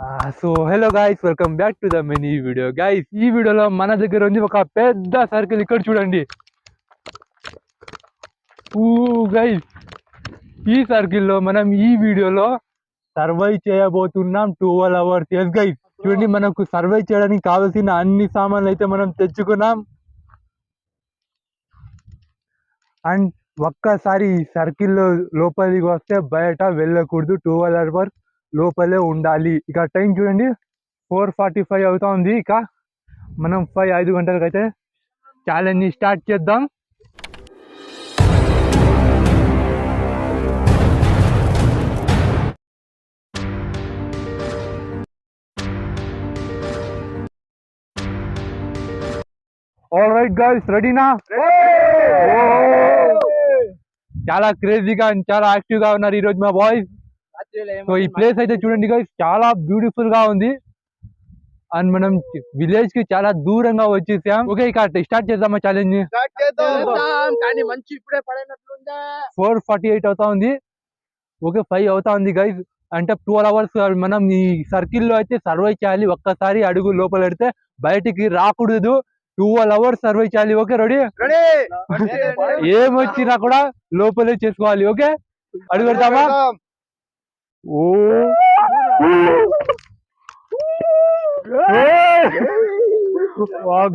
So hello guys, welcome back to the mini video. Guys, ఈ వీడియోలో మన దగ్గర ఉంది ఒక పెద్ద సర్కిల్. ఇక్కడ చూడండి. గైస్, ఈ సర్కిల్లో మనం ఈ వీడియోలో సర్వైవ్ చేయబోతున్నాం 12 hours. ఎస్ గైస్, చూడండి, మనకు సర్వైవ్ చేయడానికి కావాల్సిన అన్ని సామాన్లు అయితే మనం తెచ్చుకున్నాం. అండ్ ఒక్కసారి ఈ సర్కిల్ లోపలికి వస్తే బయట వెళ్ళకూడదు. 12 hours లోపలే ఉండాలి. ఇక టైం చూడండి, 4:45 అవుతా ఉంది. ఇక మనం 5 గంటలకు అయితే ఛాలెంజ్ ని స్టార్ట్ చేద్దాం. ఆల్ రైట్ గైస్, రెడీనా? చాలా క్రేజీగా అండ్ చాలా యాక్టివ్ గా ఉన్నారు ఈ రోజు మా బాయ్స్. సో ఈ ప్లేస్ అయితే చూడండి గైస్, చాలా బ్యూటిఫుల్ గా ఉంది. అండ్ మనం విలేజ్ కి చాలా దూరంగా వచ్చేసాం. ఓకే, ఇక స్టార్ట్ చేద్దామా ఛాలెంజ్ ని? 4:48 అవుతా ఉంది. ఓకే, 5 అవుతా ఉంది గైస్. అంటే 12 hours మనం ఈ సర్కిల్ లో అయితే సర్వైవ్ చేయాలి. ఒక్కసారి అడుగు లోపల పెడితే బయటికి రాకూడదు. 12 hours సర్వైవ్ చేయాలి. Okay, ready? ఏమొచ్చినా కూడా లోపలే చేసుకోవాలి. ఓకే, అడుగు పెడతామా?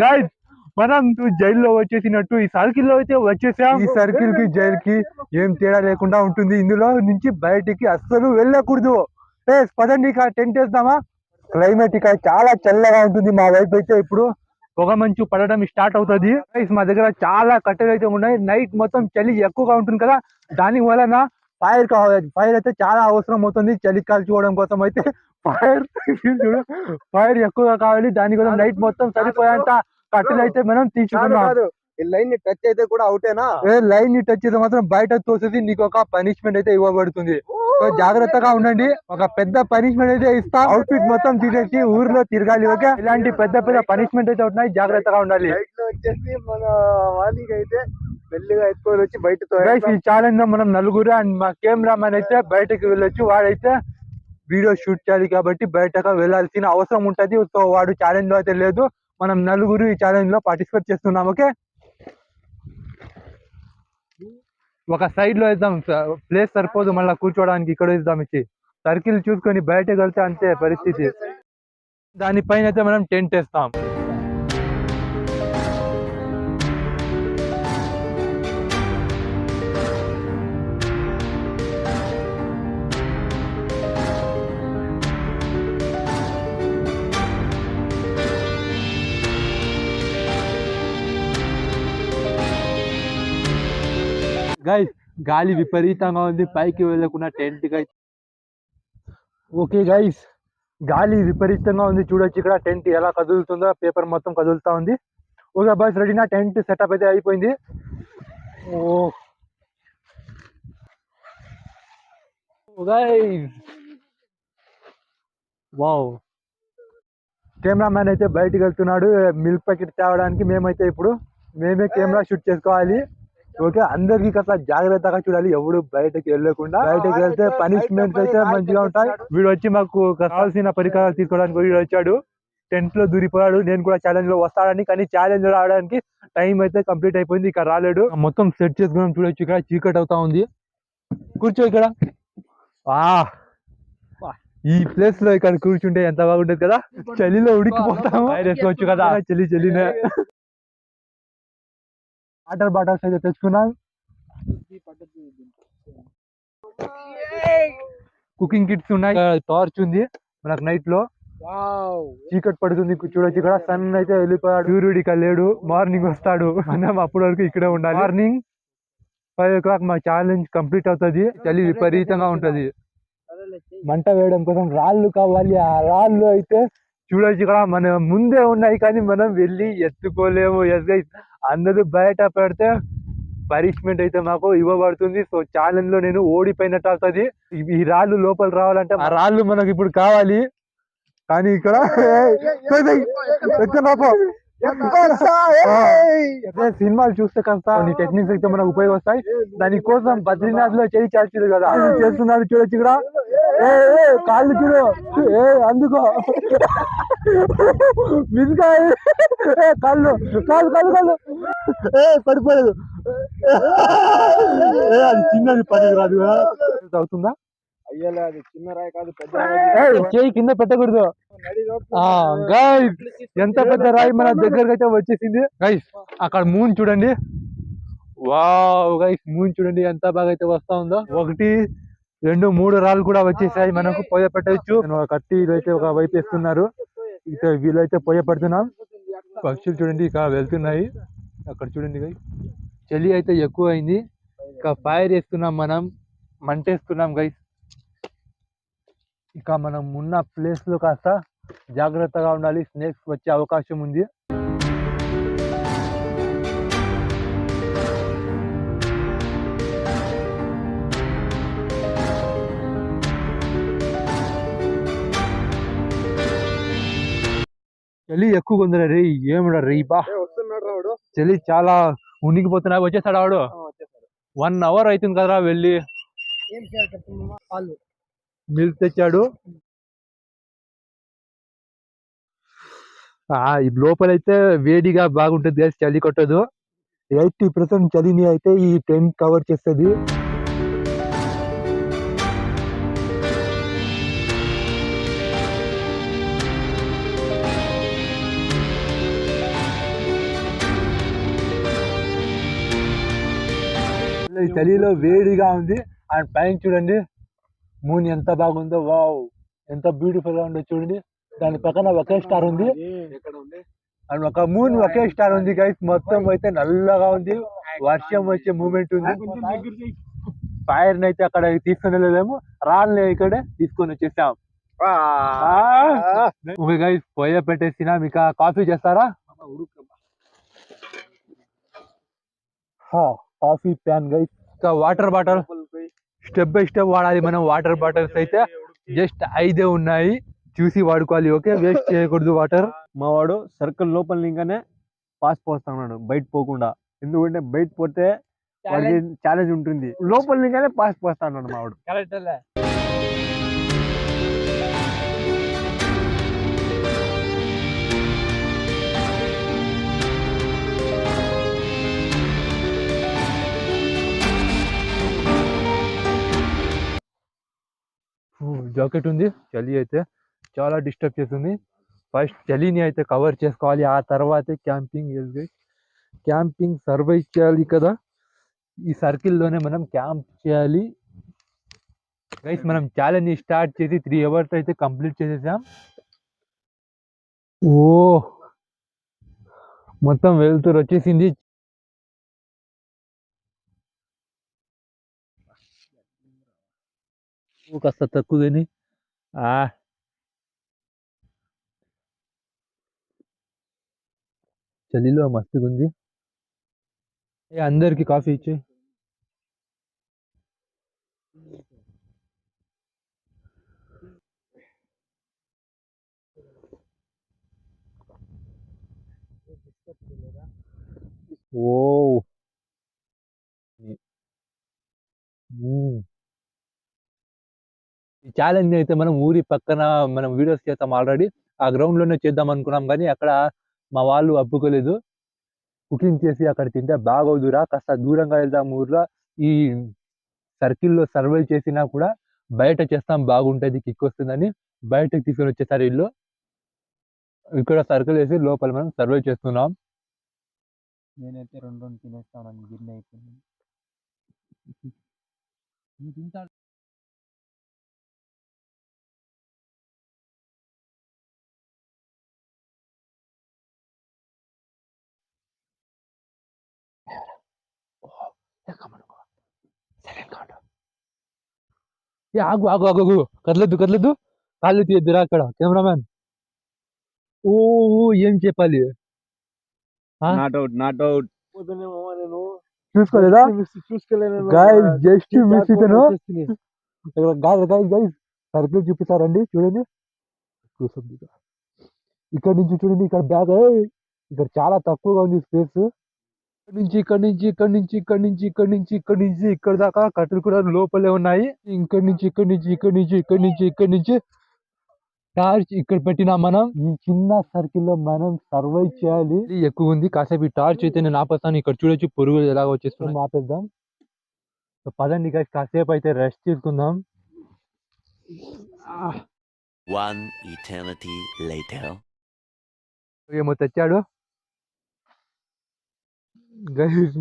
గైస్, మనం జైల్లో వచ్చేసినట్టు ఈ సర్కిల్ లో అయితే వచ్చేసాం. ఈ సర్కిల్ కి జైల్ కి ఏం తేడా లేకుండా ఉంటుంది. ఇందులో నుంచి బయటికి అస్సలు వెళ్ళకూడదు. పదండి, ఇక టెంట్ వేద్దామా? క్లైమేట్ ఇక చాలా చల్లగా ఉంటుంది. మా వైపు అయితే ఇప్పుడు పొగ మంచు పడడం స్టార్ట్ అవుతుంది. మా దగ్గర చాలా కట్టెలు అయితే ఉన్నాయి. నైట్ మొత్తం చలి ఎక్కువగా ఉంటుంది కదా, దాని వలన ఫైర్ కావాలి. ఫైర్ అయితే చాలా అవసరం అవుతుంది చలి కాల్చుకోవడం కోసం. అయితే ఫైర్ ఎక్కువగా కావాలి. దానికోసం నైట్ మొత్తం సరిపోయేంత కట్టెలు అయితే మనం తీసుకున్నాం. లైన్ ని టచ్ అయితే కూడా అవుటేనా? లైన్ ని టచ్ అయితే మాత్రం బయట తోసేసి నీకు ఒక పనిష్మెంట్ అయితే ఇవ్వబడుతుంది. జాగ్రత్తగా ఉండండి. ఒక పెద్ద పనిష్మెంట్ అయితే ఇస్తా. అవుట్ఫిట్ మొత్తం తీసేసి ఊర్లో తిరగాలి. ఓకే, ఇలాంటి పెద్ద పెద్ద పనిష్మెంట్ అయితే ఉన్నాయి, జాగ్రత్తగా ఉండాలి. వచ్చేసి మన వాళ్ళకి అయితే మెల్లిగా ఎత్తుకొని వచ్చి బయటతో ఈ ఛాలెంజ్ లో మనం నలుగురు అండ్ మా కెమెరా మ్యాన్ అయితే బయటకు వెళ్ళొచ్చు. వాడైతే వీడియో షూట్ చేయాలి కాబట్టి బయటకు వెళ్ళాల్సిన అవసరం ఉంటది. సో వాడు ఛాలెంజ్ లో అయితే లేదు. మనం నలుగురు ఈ ఛాలెంజ్ లో పార్టిసిపేట్ చేస్తున్నాం. ఓకే, ఒక సైడ్ లో వేద్దాం, ప్లేస్ సరిపోదు మళ్ళీ కూర్చోడానికి. ఇక్కడ వేద్దాం. ఇచ్చి సర్కిల్ చూసుకొని బయటకు వెళ్తే అంతే పరిస్థితి. దానిపైన అయితే మనం టెంట్ వేస్తాం. గైస్, గాలి విపరీతంగా ఉంది. పైకి వెళ్ళకుండా టెంట్ గైస్. ఓకే గైస్, గాలి విపరీతంగా ఉంది. చూడొచ్చు ఇక్కడ టెంట్ ఎలా కదులుతుందో. పేపర్ మొత్తం కదులుతా ఉంది. ఓకే బాయ్స్, రెడీనా? టెంట్ సెటప్ అయితే అయిపోయింది. వావ్, కెమెరా మ్యాన్ అయితే బయటకు వెళ్తున్నాడు మిల్క్ ప్యాకెట్ తేవడానికి. మేమైతే ఇప్పుడు మేమే కెమెరా షూట్ చేసుకోవాలి. ఓకే, అందరికి కదా జాగ్రత్తగా చూడాలి. ఎవడు బయటకి వెళ్ళకుండా. బయటకు వెళ్తే పనిష్మెంట్స్ అయితే మంచిగా ఉంటాయి. వీడు వచ్చి మాకు కావాల్సిన పరికరాలు తీసుకోవడానికి వీడు వచ్చాడు. టెంట్ లో దూరిపోయాడు. నేను కూడా ఛాలెంజ్ లో వస్తాడని, కానీ ఛాలెంజ్ రావడానికి టైం అయితే కంప్లీట్ అయిపోయింది. ఇక్కడ రాలేడు. మొత్తం సెట్ చేసుకున్నాం. చూడొచ్చు, ఇక్కడ చీకటి అవుతా ఉంది. కూర్చో ఇక్కడ. ఈ ప్లేస్ లో ఇక్కడ కూర్చుంటే ఎంత బాగుంటది కదా. చలిలో ఉడికిపోతాము. వేసుకోవచ్చు కదా, చలినే. వాటర్ బాటిల్స్ అయితే తెచ్చుకున్నాం. కుకింగ్ కిట్స్ ఉన్నాయి. టార్చ్ ఉంది మనకు. నైట్ లో చీకటి పడుతుంది. చూడొచ్చు ఇక్కడ సన్ అయితే వెళ్ళిపోయాడు. సూర్యుడు ఇక లేడు. మార్నింగ్ వస్తాడు. మనం అప్పటి వరకు ఇక్కడే ఉండాలి. మార్నింగ్ 5 o'clock మా ఛాలెంజ్ కంప్లీట్ అవుతుంది. చలి విపరీతంగా ఉంటది. మంట వేయడం కోసం రాళ్ళు కావాలి. ఆ రాళ్ళు అయితే చూడొచ్చు ఇక్కడ మన ముందే ఉన్నాయి, కానీ మనం వెళ్ళి ఎత్తుకోలేము. అందరూ బయట పెడితే పనిష్మెంట్ అయితే మాకు ఇవ్వబడుతుంది. సో ఛాలెంజ్ లో నేను ఓడిపోయినట్టు అవుతుంది. ఈ రాళ్ళు లోపల రావాలంటే ఆ రాళ్ళు మనకు ఇప్పుడు కావాలి. కానీ ఇక్కడ సినిమాలు చూస్తే కాస్త కొన్ని టెక్నిక్స్ అయితే మనకు ఉపయోగపడతాయి. దానికోసం బద్రీనాథ్ లో చేయి చాల్చింది కదా, చేస్తున్నాడు. చూడొచ్చు ఇక్కడ కాళ్ళు చూడు అందుకో మిస్కాయ కాళ్ళు కాళ్ళు కాళ్ళు కాళ్ళు పడిపోలేదు అది చిన్నది పనికి రాదు అవుతుందా అయ్యలే అది చిన్న రాయి కాదు పెద్ద చేయి కింద పెట్టకూడదు గైస్ ఎంత పెద్ద రాయి మన దగ్గరకు అయితే వచ్చేసింది గైస్ అక్కడ మూన్ చూడండి వావ్ గైస్ మూన్ చూడండి ఎంత బాగా అయితే వస్తా ఉందో 1 2 3 రాళ్ళు కూడా వచ్చేసాయి మనకు పొయ్య పెట్టవచ్చు కట్టి అయితే ఒక వైపు వేస్తున్నారు ఇక వీళ్ళైతే పొయ్య పెడుతున్నాం పక్షులు చూడండి ఇక వెళ్తున్నాయి అక్కడ చూడండి గైస్ చలి అయితే ఎక్కువ అయింది ఇక ఫైర్ వేస్తున్నాం మనం మంటేస్తున్నాం గైస్ ఇక మనం ఉన్న ప్లేస్ లో కాస్త జాగ్రత్తగా ఉండాలి స్నేక్స్ వచ్చే అవకాశం ఉంది చలి ఎక్కువ ఉందిరా రే ఏమిరా రే బా వస్తున్నాడు రావుడు చలి చాలా ఉనికిపోతున్నా వచ్చేసాడు ఆవిడు 1 అవర్ అవుతుంది కదరా వెళ్ళి మిల్క్ తెచ్చాడు ఈ లోపలైతే వేడిగా బాగుంటుంది గ్యాస్ చలి కొట్టదు 80% చలిని అయితే ఈ టెంట్ కవర్ చేస్తుంది చలిలో వేడిగా ఉంది అండ్ పైన చూడండి మూన్ ఎంత బాగుందో వావ్ ఎంత బ్యూటిఫుల్ గా ఉందో చూడండి దాని పక్కన ఒకే స్టార్ ఉంది అండ్ ఒక మూన్ ఒకే స్టార్ ఉంది గైస్ మొత్తం అయితే నల్లగా ఉంది వర్షం వచ్చే మూమెంట్ ఉంది ఫైర్ అయితే అక్కడ తీసుకుని వెళ్ళలేము రాళ్ళని ఇక్కడే తీసుకొని వచ్చేసాం గైస్ పొయ్య పెట్టేసినాం ఇక కాఫీ చేస్తారా కాఫీ ప్యాన్ గైస్ ఇంకా water bottle step by step వాడాలి మనం వాటర్ బాటిల్స్ అయితే జస్ట్ 5 ఉన్నాయి చూసి వాడుకోవాలి ఓకే వేస్ట్ చేయకూడదు వాటర్ మా వాడు సర్కిల్ లోపల ఇంకానే పాస్ పోస్తున్నాడు బయట పోకుండా ఎందుకంటే బయట పోతే ఛాలెంజ్ ఉంటుంది లోపల ఇంకానే పాస్ పోస్తాడు మా వాడు జాకెట్ ఉంది చలి అయితే చాలా డిస్టర్బ్ చేస్తుంది ఫస్ట్ చలిని అయితే కవర్ చేసుకోవాలి ఆ తర్వాతే క్యాంపింగ్ సర్వైవ్ చేయాలి కదా ఈ సర్కిల్లోనే మనం క్యాంప్ చేయాలి గైస్ మనం ఛాలెంజ్ స్టార్ట్ చేసి 3 అవర్స్ అయితే కంప్లీట్ చేసేసాం మొత్తం వెళ్తూరు వచ్చేసింది కాస్త తక్కువని చలిలో మస్తుగా ఉంది అందరికి కాఫీ ఇచ్చే ఓ ఈ ఛాలెంజ్ అయితే మనం ఊరి పక్కన మనం వీడియోస్ చేస్తాం ఆల్రెడీ ఆ గ్రౌండ్ లోనే చేద్దాం అనుకున్నాం కానీ అక్కడ మా వాళ్ళు ఒప్పుకోలేదు కుకింగ్ చేసి అక్కడ తింటే బాగోదురా కాస్త దూరంగా వెళ్దాం ఊర్లో ఈ సర్కిల్లో సర్వైవ్ చేసినా కూడా బయట చేస్తాం బాగుంటుంది కిక్ వస్తుందని బయటకు తీసుకొని వచ్చేసారు ఇల్లు ఇక్కడ సర్కిల్ వేసి లోపల మనం సర్వైవ్ చేస్తున్నాం నేనైతే 2 తినేస్తాను గిన్నె అయిపోయింది ఆగు ఆగు ఆగు కదలద్దు కదలద్దు కాళ్ళు తీయద్దురా అక్కడ కెమెరామ్యాన్ ఓ ఏం చెప్పాలి నాట్ అవుట్ చూసుకోలేదా గైస్ జస్ట్ మిస్ ఇతను గైస్ సర్కిల్ చూపిస్తారండి చూడండి ఇక్కడ నుంచి చూడండి ఇక్కడ బ్యాగ్ ఇక్కడ చాలా తక్కువగా ఉంది స్పేస్ ఇక్కడ దాకా కట్టెలు కూడా లోపలే ఉన్నాయి. ఇక్కడి నుంచి టార్చ్ ఇక్కడ పెట్టినా మనం ఈ చిన్న సర్కిల్ లో మనం సర్వైవ్ చేయాలి. ఎక్కువ ఉంది, కాసేపు ఈ టార్చ్ అయితే నేను ఆపేస్తాను. ఇక్కడ చూడొచ్చు పురుగులు ఎలాగ వచ్చేస్తున్నాయి. ఆపేద్దాం. పదండి guys, కాసేపు అయితే రెస్ట్ తీసుకుందాం. One eternity later. ఏమో తెచ్చాడు గైస్.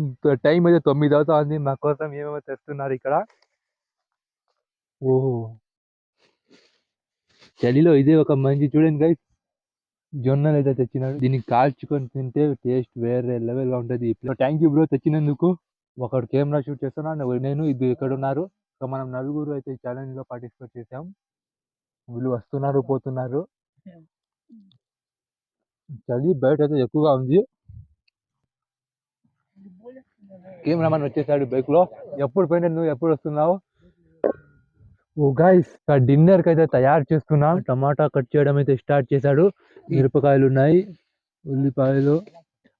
టైం అయితే 9 అవుతా ఉంది. మా కోసం ఏమేమో తెస్తున్నారు ఇక్కడ. ఓహో, చలిలో ఇదే ఒక మంచి. చూడండి గైస్, జొన్నలు అయితే తెచ్చినాడు. దీన్ని కాల్చుకొని తింటే టేస్ట్ వేరే లెవెల్ గా ఉంటది. థ్యాంక్ యూ బ్రో తెచ్చినందుకు. ఒకడు కెమెరా షూట్ చేస్తున్నాడు, నేను ఇది ఇక్కడ ఉన్నారు. సో మనం నలుగురు అయితే ఈ ఛాలెంజ్ లో పార్టిసిపేట్ చేసాం. వీళ్ళు వస్తున్నారు పోతున్నారు. చలి బయట అయితే ఎక్కువగా ఉంది. కెమెరామన్ వచ్చేసాడు బైక్ లో. ఎప్పుడు పోయినా నువ్వు ఎప్పుడు వస్తున్నావు? ఓ గైస్, డిన్నర్ కి అయితే తయారు చేస్తున్నాం. టమాటా కట్ చేయడం అయితే స్టార్ట్ చేశాడు. మిరపకాయలు ఉన్నాయి, ఉల్లిపాయలు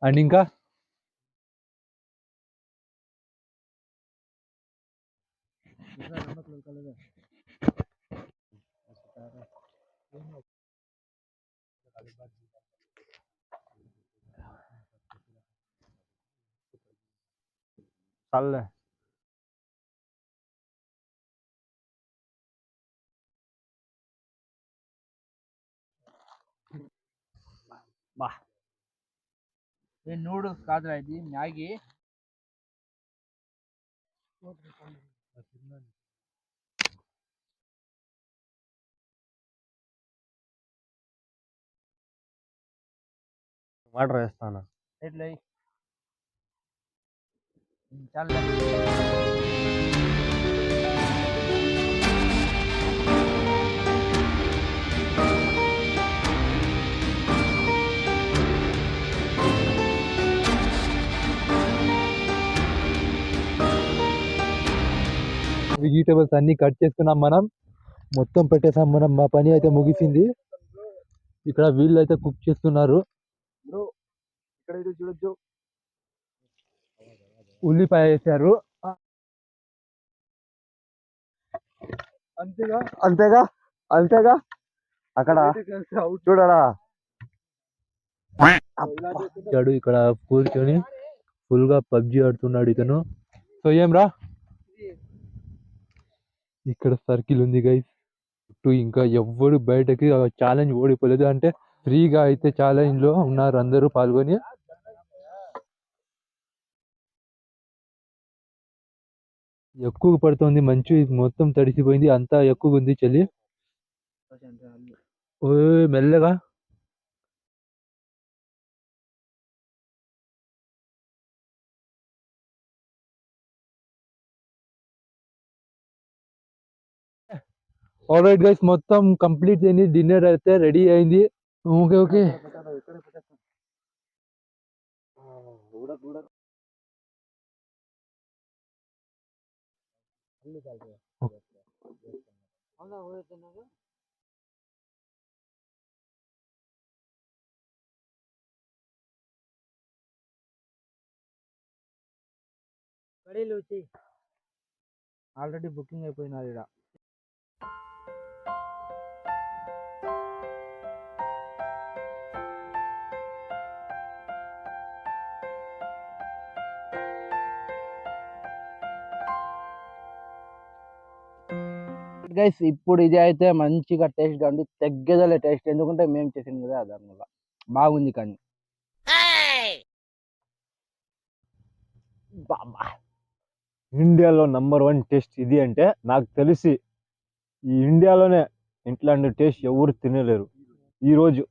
అండ్ ఇంకా చాలే. బా, నూడిల్స్ కాదురా, ఇది మ్యాగీ. వాటర్ వేస్తాను. ఎట్లా చాలా వెజిటేబుల్స్ అన్ని కట్ చేసుకున్నాం మనం. మొత్తం పెట్టేసాం మనం. మా పని అయితే ముగిసింది. ఇక్కడ వీళ్ళు అయితే కుక్ చేస్తున్నారు. ఇక్కడైతే చూడొచ్చు, ఉల్లిపాయ వేసారు. అంతేగా అంతేగా అంతేగా. అక్కడ చూడరా ఇక్కడ కూర్చొని ఫుల్ గా పబ్జి ఆడుతున్నాడు ఇతను. సో ఏం రా, ఇక్కడ సర్కిల్ ఉంది గైస్. ఇంకా ఎవ్వరు బయటకి ఛాలెంజ్ ఓడిపోలేదు. అంటే ఫ్రీగా అయితే ఛాలెంజ్ లో ఉన్నారు అందరూ పాల్గొని. ఎక్కువ పడుతుంది మంచు, మొత్తం తడిసిపోయింది. అంతా ఎక్కువ ఉంది చలి. ఓ మెల్లగా. ఆల్రైట్ గైస్, మొత్తం కంప్లీట్ అయింది. డిన్నర్ అయితే రెడీ అయింది. Okay okay. ఆల్రెడీ బుకింగ్ అయిపోయినారు ఇక్కడ. గైస్, ఇప్పుడు ఇది అయితే మంచిగా టేస్ట్ గా ఉంది. తగ్గదలే టేస్ట్, ఎందుకంటే మేము చేసింది కదా దానివల్ల బాగుంది. కానీ ఇండియాలో #1 టేస్ట్ ఇది అంటే నాకు తెలిసి ఈ ఇండియాలోనే ఇట్లాంటి టేస్ట్ ఎవరు తినలేరు ఈ రోజు.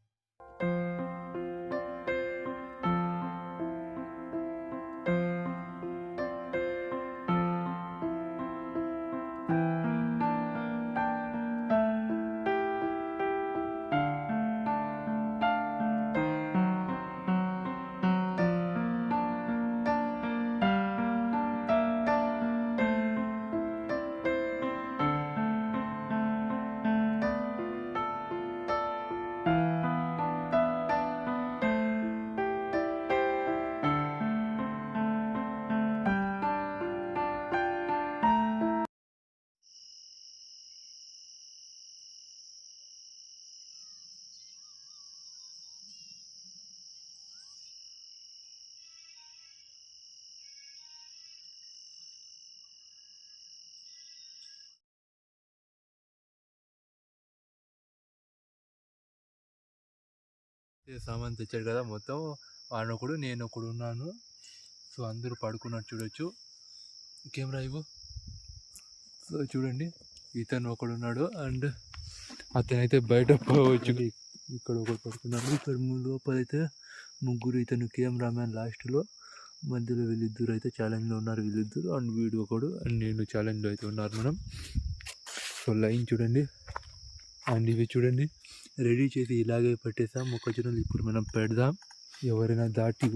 సామాన్ తెచ్చాడు కదా మొత్తం వాడొకడు నేను ఒకడు ఉన్నాను. సో అందరూ పడుకున్నట్టు చూడొచ్చు. కెమెరా ఇవ్వు. సో చూడండి ఇతను ఒకడు ఉన్నాడు అండ్ అతనైతే బయట పోవచ్చు. ఇక్కడ ఒకడు పడుకున్నాడు. ఇక్కడ లోపలైతే ముగ్గురు, ఇతను కెమెరామ్యాన్ లాస్ట్లో, మధ్యలో వీళ్ళిద్దరు అయితే ఛాలెంజ్లో ఉన్నారు. వీళ్ళిద్దరు అండ్ వీడు ఒకడు అండ్ నేను ఛాలెంజ్లో అయితే ఉన్నారు మనం. సో లైన్ చూడండి అండ్ ఇవి చూడండి రెడీ చేసి ఇలాగే పెట్టేసాం. మొక్కజొన్నలు ఇప్పుడు మనం పెడదాం. ఎవరైనా దాటి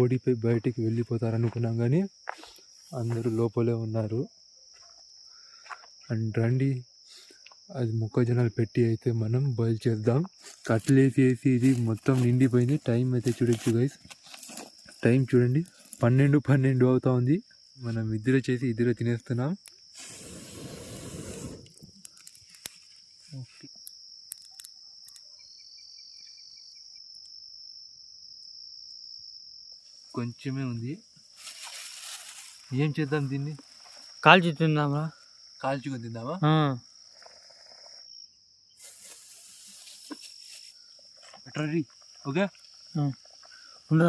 ఓడిపోయి బయటికి వెళ్ళిపోతారనుకున్నాం కానీ అందరూ లోపలే ఉన్నారు. అండ్ రండి అది మొక్కజొన్నలు పెట్టి అయితే మనం బాయిల్ చేద్దాం. కట్లేసి ఇది మొత్తం నిండిపోయింది. టైం అయితే చూడొచ్చు గైస్, టైం చూడండి 12 అవుతా ఉంది. మనం ఇద్దరు చేసి ఇద్దరు తినేస్తున్నాం. ఓకే కొంచెమే ఉంది. ఏం చేద్దాం దీన్ని? కాల్చి తిందామా? కాల్చుకొని తిందామా? Ready okay. ఉండ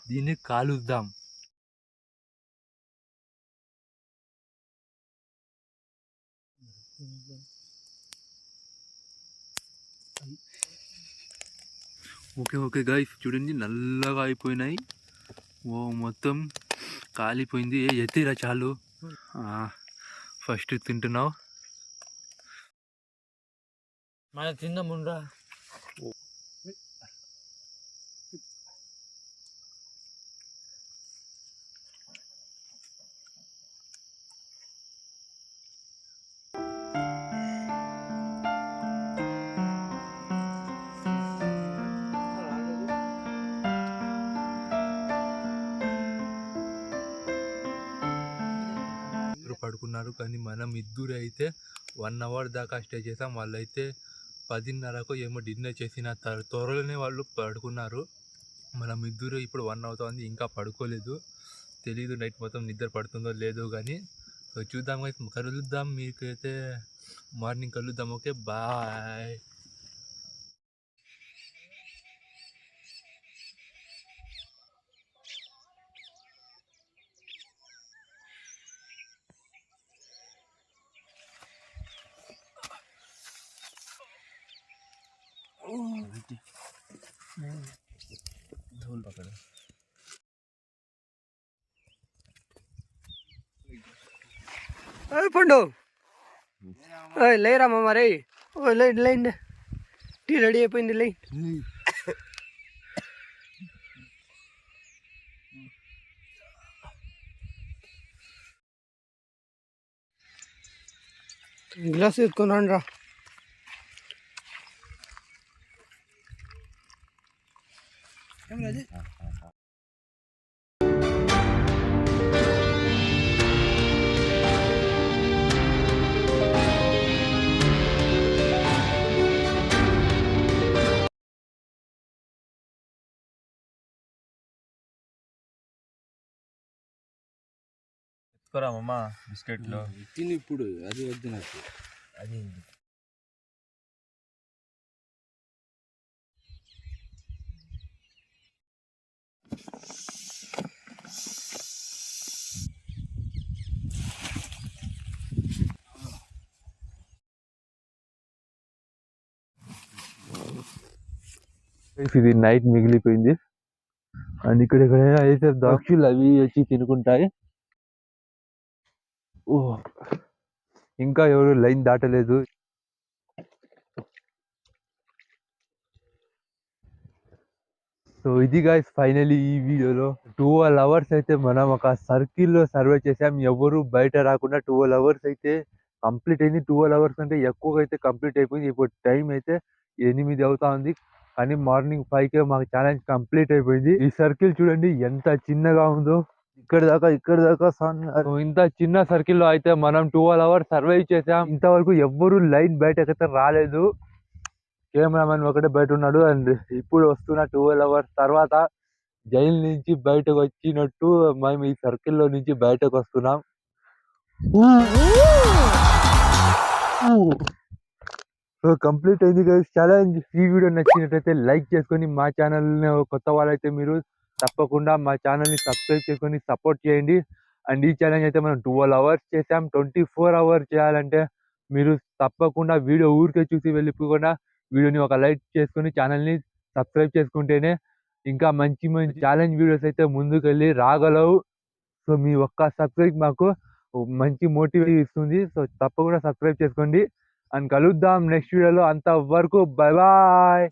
దీన్ని కాలుద్దాం. ఓకే గైస్ చూడండి నల్లగా అయిపోయినాయి. మొత్తం కాలిపోయింది. ఎత్తిరా చాలు. ఫస్ట్ తింటున్నావు. మన తిందాముండ్రా. పడుకున్నారు కానీ మనం ఇద్దరు అయితే 1 అవర్ దాకా స్టే చేసాం. వాళ్ళైతే 10:30కో ఏమో డిన్నర్ చేసిన త్వరలోనే వాళ్ళు పడుకున్నారు. మనం ఇద్దరు ఇప్పుడు 1 అవుతుంది ఇంకా పడుకోలేదు. తెలీదు నైట్ మొత్తం నిద్ర పడుతుందో లేదో కానీ. సో చూద్దాం కలుద్దాం. మీకైతే మార్నింగ్ కలుద్దాం. Okay bye. धूल पकड़ పండు లేరా మరి లైన్ టీ రెడీ అయిపోయింది. లైన్ గ్లాస్ ఎత్తుకొని రండి రా. మమ్మ బిస్కెట్లు తిని ఇప్పుడు అది వద్దు నాకు. అది ఇది నైట్ మిగిలిపోయింది అండ్ ఇక్కడ అయితే పక్షులు అవి వచ్చి తినుకుంటాయి. ఇంకా ఎవరు లైన్ దాటలేదు. సో ఇది గైస్ ఫైనలీ ఈ వీడియోలో 12 అవర్స్ అయితే మనం ఒక సర్కిల్లో సర్వే చేసాం. ఎవరు బయట రాకుండా 12 అవర్స్ అయితే కంప్లీట్ అయింది. 12 అవర్స్ అంటే ఎక్కువగా అయితే కంప్లీట్ అయిపోయింది. ఇప్పుడు టైం అయితే 8 అవుతా ఉంది కానీ మార్నింగ్ 5కే మాకు ఛాలెంజ్ కంప్లీట్ అయిపోయింది. ఈ సర్కిల్ చూడండి ఎంత చిన్నగా ఉందో. ఇక్కడ దాకా సన్. ఇంత చిన్న సర్కిల్ లో అయితే మనం 12 అవర్స్ సర్వైవ్ చేసాం. ఇంతవరకు ఎవ్వరు లైన్ బయటకైతే రాలేదు. కెమెరామెన్ ఒకటే బయట ఉన్నాడు. అండ్ ఇప్పుడు వస్తున్న 12 అవర్స్ తర్వాత జైలు నుంచి బయటకు వచ్చినట్టు మేము ఈ సర్కిల్ లో నుంచి బయటకు వస్తున్నాం. సో కంప్లీట్ అయింది గైస్ ఛాలెంజ్. ఈ వీడియో నచ్చినట్లయితే లైక్ చేసుకొని మా ఛానల్ కొత్త వాళ్ళైతే మీరు తప్పకుండా మా ఛానల్ ని సబ్స్క్రైబ్ చేసుకొని సపోర్ట్ చేయండి. అండ్ ఈ ఛాలెంజ్ అయితే మనం 12 hours చేసాం. 24 hours చేయాలంటే మీరు తప్పకుండా వీడియో ఊరికే చూసి వెళ్ళిపోకుండా వీడియోని ఒక లైక్ చేసుకొని ఛానల్ ని సబ్స్క్రైబ్ చేసుకుంటేనే ఇంకా మంచి మంచి ఛాలెంజ్ వీడియోస్ అయితే ముందుకు వెళ్ళి రాగలవు. సో మీ ఒక్క సబ్స్క్రైబ్ మాకు మంచి మోటివేట్ ఇస్తుంది. సో తప్పకుండా సబ్స్క్రైబ్ చేసుకోండి. అండ్ కలుద్దాం నెక్స్ట్ వీడియోలో. అంతవరకు బై బాయ్.